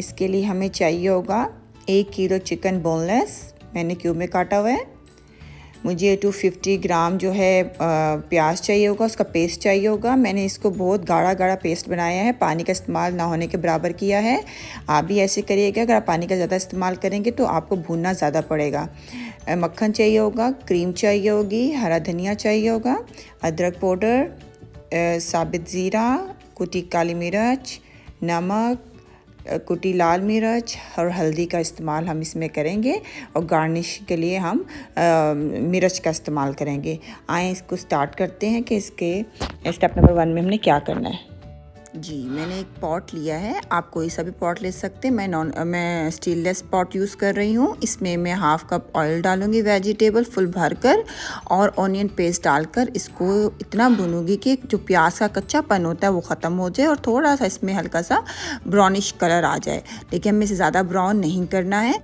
इसके लिए हमें चाहिए होगा 1 किलो चिकन बोनलेस, मैंने क्यूब में काटा हुआ है। मुझे 250 ग्राम जो है प्याज चाहिए होगा, उसका पेस्ट चाहिए होगा। मैंने इसको बहुत गाढ़ा गाढ़ा पेस्ट बनाया है, पानी का इस्तेमाल ना होने के बराबर किया है। आप भी ऐसे करिएगा, अगर आप पानी का ज़्यादा इस्तेमाल करेंगे तो आपको भूनना ज़्यादा पड़ेगा। मक्खन चाहिए होगा, क्रीम चाहिए होगी, हरा धनिया चाहिए होगा, अदरक पाउडर, साबित ज़ीरा, कुटी काली मिर्च, नमक, कुटी लाल मिर्च और हल्दी का इस्तेमाल हम इसमें करेंगे। और गार्निश के लिए हम मिर्च का इस्तेमाल करेंगे। आए इसको स्टार्ट करते हैं कि इसके स्टेप नंबर 1 में हमने क्या करना है। जी, मैंने एक पॉट लिया है, आप कोई सा भी पॉट ले सकते हैं। मैं स्टीनलेस पॉट यूज़ कर रही हूँ। इसमें मैं हाफ़ कप ऑयल डालूँगी वेजिटेबल फुल भर कर, और ऑनियन पेस्ट डालकर इसको इतना भूनूंगी कि जो प्याज का कच्चापन होता है वो ख़त्म हो जाए और थोड़ा सा इसमें हल्का सा ब्राउनिश कलर आ जाए। लेकिन हमें इसे ज़्यादा ब्राउन नहीं करना है।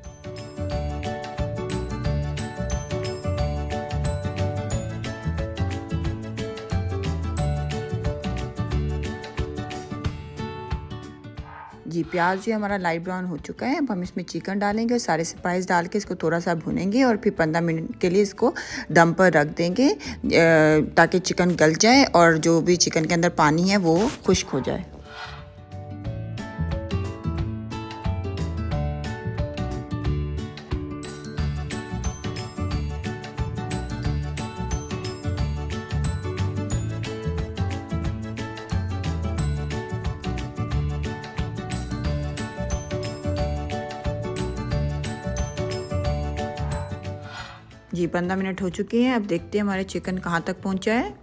जी, प्याज जो हमारा लाइट ब्राउन हो चुका है। अब हम इसमें चिकन डालेंगे और सारे स्पाइस डाल के इसको थोड़ा सा भुनेंगे और फिर 15 मिनट के लिए इसको दम पर रख देंगे ताकि चिकन गल जाए और जो भी चिकन के अंदर पानी है वो खुश्क हो जाए। जी, 15 मिनट हो चुके हैं। अब देखते हैं हमारे चिकन कहाँ तक पहुँचा है।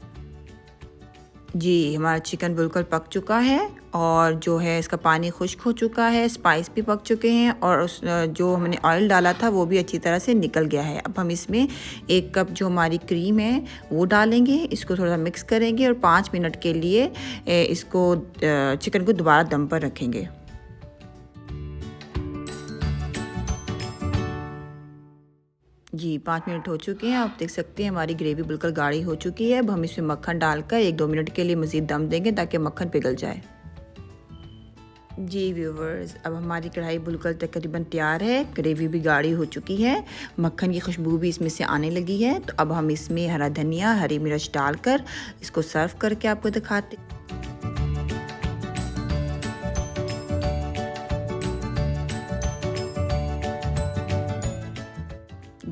जी, हमारा चिकन बिल्कुल पक चुका है और जो है इसका पानी खुश्क हो चुका है, स्पाइस भी पक चुके हैं और उस जो हमने ऑयल डाला था वो भी अच्छी तरह से निकल गया है। अब हम इसमें 1 कप जो हमारी क्रीम है वो डालेंगे, इसको थोड़ा मिक्स करेंगे और 5 मिनट के लिए इसको चिकन को दोबारा दम पर रखेंगे। जी, 5 मिनट हो चुके हैं। आप देख सकते हैं हमारी ग्रेवी बिल्कुल गाढ़ी हो चुकी है। अब हम इसमें मक्खन डालकर 1-2 मिनट के लिए मज़ीद दम देंगे ताकि मक्खन पिघल जाए। जी व्यूवर्स, अब हमारी कढ़ाई बिल्कुल तकरीबन तैयार है। ग्रेवी भी गाढ़ी हो चुकी है, मक्खन की खुशबू भी इसमें से आने लगी है। तो अब हम इसमें हरा धनिया, हरी मिर्च डालकर इसको सर्व करके आपको दिखाते।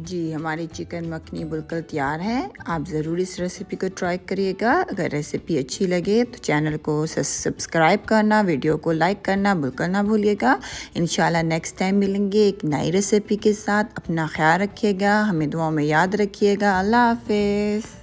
जी, हमारी चिकन मखनी बिल्कुल तैयार है। आप ज़रूर इस रेसिपी को ट्राई करिएगा। अगर रेसिपी अच्छी लगे तो चैनल को सब्सक्राइब करना, वीडियो को लाइक करना बिल्कुल ना भूलिएगा। इंशाल्लाह नेक्स्ट टाइम मिलेंगे एक नई रेसिपी के साथ। अपना ख्याल रखिएगा, हमें दुआओं में याद रखिएगा। अल्लाह हाफ़िज़।